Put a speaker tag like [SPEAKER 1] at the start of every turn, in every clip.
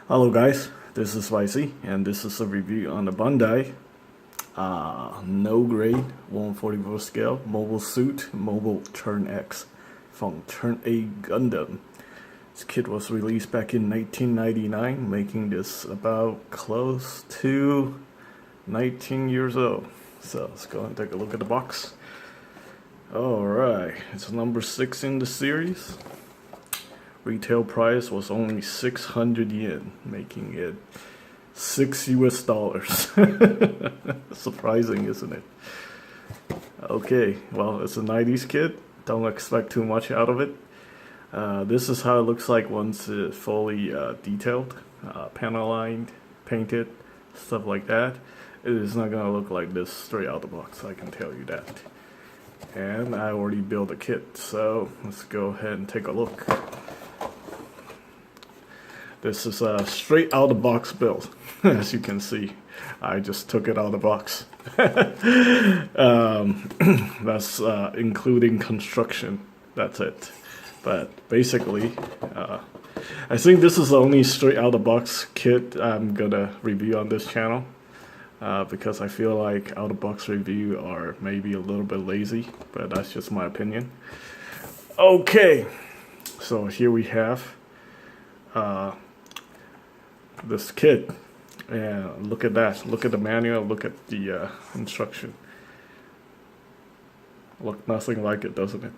[SPEAKER 1] Hello guys, this is Spicy, and this is a review on the Bandai no grade 144 scale mobile suit mobile Turn X from Turn A Gundam. This kit was released back in 1999, making this about close to 19 years old. So let's go and take a look at the box. Alright, it's number 6 in the series. Retail price was only 600 yen, making it $6 US. Surprising, isn't it? Okay, well, it's a 90s kit. Don't expect too much out of it. This is how it looks like once it's fully detailed, panel lined, painted, stuff like that. It is not gonna look like this straight out the box, I can tell you that. And I already built a kit, so let's go ahead and take a look. This is a straight out of the box build. As you can see, I just took it out of the box. That's including construction. That's it. But basically, I think this is the only straight out of the box kit I'm gonna review on this channel. Because I feel like out of box review are maybe a little bit lazy, but that's just my opinion. Okay, so here we have this kit, and look at that. Look at the manual. Look at the instruction. Look nothing like it, doesn't it?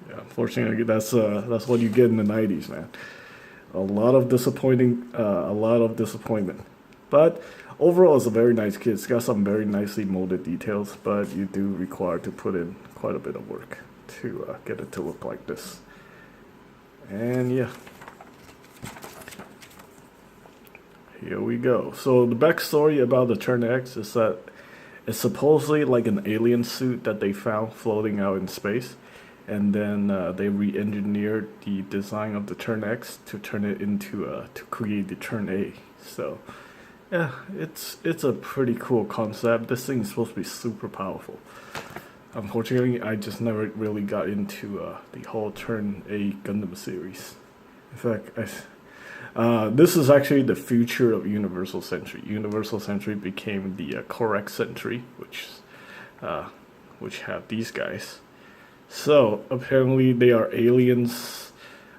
[SPEAKER 1] Yeah, unfortunately, that's what you get in the 90s, man. A lot of disappointment. But overall, it's a very nice kit. It's got some very nicely molded details, but you do require to put in quite a bit of work to get it to look like this. And yeah. Here we go. So the backstory about the Turn X is that it's supposedly like an alien suit that they found floating out in space, and then they re-engineered the design of the Turn X to turn it into to create the Turn A. So yeah, it's a pretty cool concept. This thing is supposed to be super powerful. Unfortunately, I just never really got into the whole Turn A Gundam series. In fact, this is actually the future of Universal Century. Universal Century became the correct Century, which have these guys. So apparently they are aliens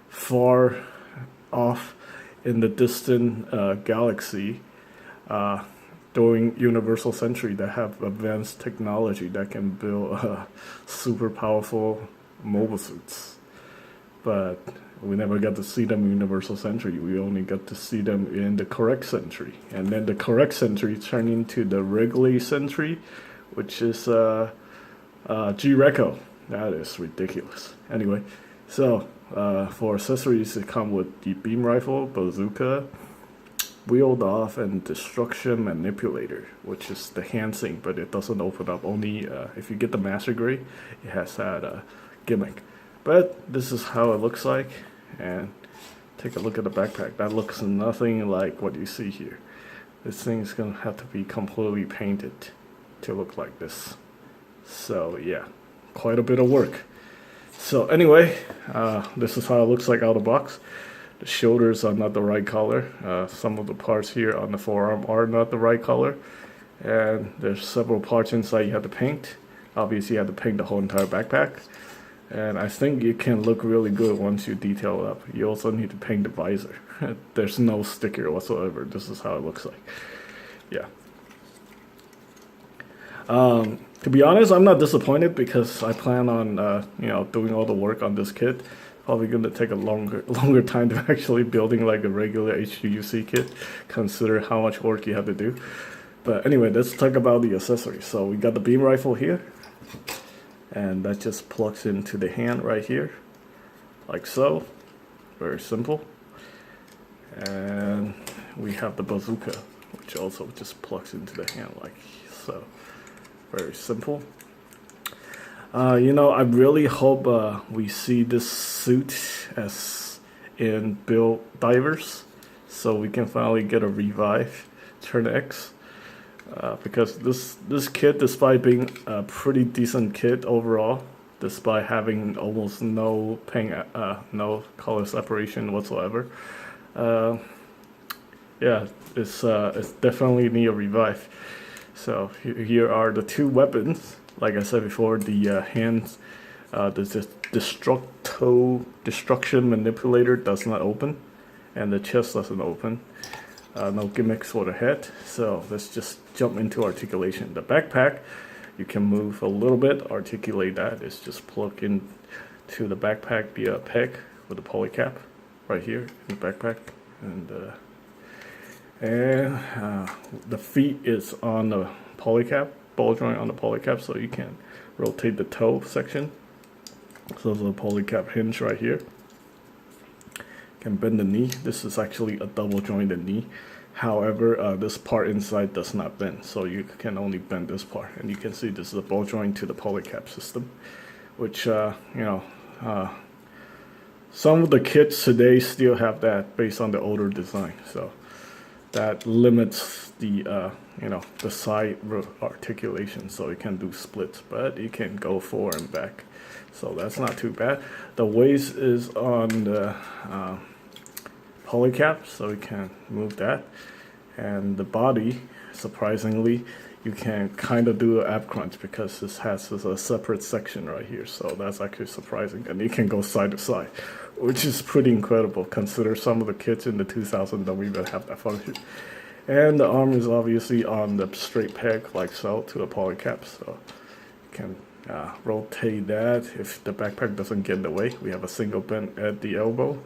[SPEAKER 1] far off in the distant galaxy during Universal Century that have advanced technology that can build super powerful mobile suits. But we never got to see them in Universal Century. We only got to see them in the correct Century. And then the correct Century turned into the regular Century, which is G-Reco. That is ridiculous. Anyway, so for accessories, it come with the beam rifle, bazooka, wheeled off, and destruction manipulator, which is the hand sync, but it doesn't open up. Only if you get the master grade, it has that gimmick. But this is how it looks like, and take a look at the backpack. That looks nothing like what you see here. This thing is gonna have to be completely painted to look like this. So yeah, quite a bit of work. So anyway, this is how it looks like out of the box. The shoulders are not the right color. Some of the parts here on the forearm are not the right color, and there's several parts inside you have to paint. Obviously, you have to paint the whole entire backpack. And I think it can look really good once you detail it up. You also need to paint the visor. There's no sticker whatsoever. This is how it looks like. Yeah. To be honest, I'm not disappointed because I plan on doing all the work on this kit. Probably going to take a longer time to actually building like a regular HGUC kit. Consider how much work you have to do. But anyway, let's talk about the accessories. So we got the beam rifle here. And that just plugs into the hand right here, like so. Very simple. And we have the bazooka, which also just plugs into the hand like so. Very simple. I really hope we see this suit as in Build Divers, so we can finally get a revive Turn X. Because this kit, despite being a pretty decent kit overall, despite having almost no color separation whatsoever, yeah, it's definitely need a revive. So here are the two weapons. Like I said before, the hands, the destruction manipulator does not open, and the chest doesn't open. No gimmicks for the head. So let's just jump into articulation. The backpack, you can move a little bit, articulate that. It's just plug in to the backpack via a peg with a poly cap right here in the backpack, and the feet is on the poly cap, ball joint on the poly cap, so you can rotate the toe section. So there's a poly cap hinge right here. Can bend the knee. This is actually a double jointed knee. However, this part inside does not bend, so you can only bend this part. And you can see this is a ball joint to the poly cap system, which some of the kits today still have that based on the older design. So that limits the the side articulation, so you can do splits, but you can go forward and back. So that's not too bad. The waist is on the poly cap, so you can move that. And the body, surprisingly, you can kind of do an ab crunch because this has a separate section right here. So that's actually surprising. And you can go side to side, which is pretty incredible. Consider some of the kits in the 2000s don't even have that function. And the arm is obviously on the straight peg like so to the poly cap. So you can rotate that if the backpack doesn't get in the way. We have a single bend at the elbow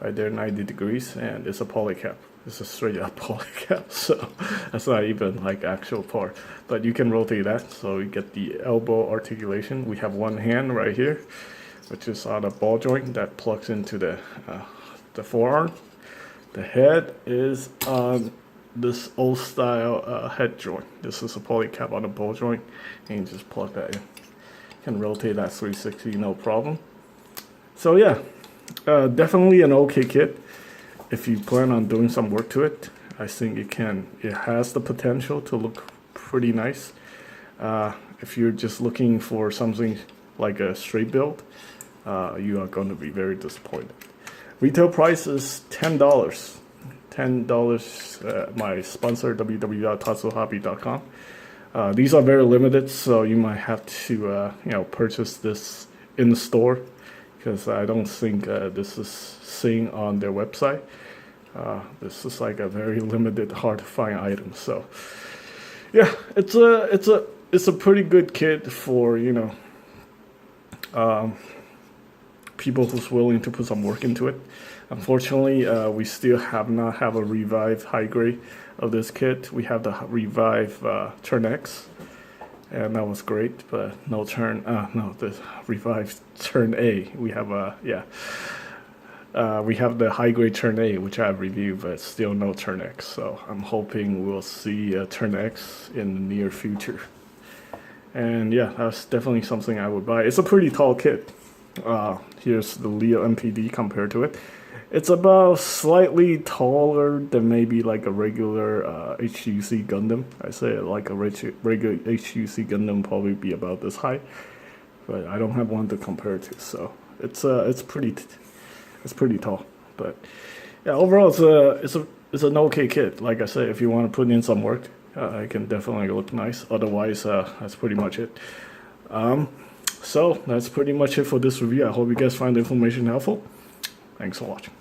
[SPEAKER 1] right there, 90 degrees, and it's a poly cap. It's a straight up poly cap, so that's not even like actual part. But you can rotate that, so you get the elbow articulation. We have one hand right here, which is on a ball joint that plugs into the forearm. The head is on this old style head joint. This is a poly cap on a ball joint, and you just plug that in. You can rotate that 360, no problem. So yeah, definitely an okay kit. If you plan on doing some work to it, I think it has the potential to look pretty nice. If you're just looking for something like a straight build, you are going to be very disappointed. Retail price is $10. $10, my sponsor, www.tatsuhobby.com. These are very limited, so you might have to purchase this in the store, because I don't think this is seen on their website. This is like a very limited, hard to find item. So yeah, it's a pretty good kit for people who's willing to put some work into it. Unfortunately, we still not have a Revive high grade of this kit. We have the Revive Turn X, and that was great, but no the Revive Turn A. We have we have the high grade Turn A, which I've reviewed, but still no Turn X. So I'm hoping we'll see a Turn X in the near future. And yeah, that's definitely something I would buy. It's a pretty tall kit. Here's the Leo MPD compared to it. It's about slightly taller than maybe like a regular HUC Gundam. I say like a regular HUC Gundam probably be about this high, but I don't have one to compare to. So it's pretty tall. But yeah, overall it's an okay kit. Like I said, if you want to put in some work, it can definitely look nice. Otherwise, that's pretty much it. So that's pretty much it for this review. I hope you guys find the information helpful. Thanks for watching.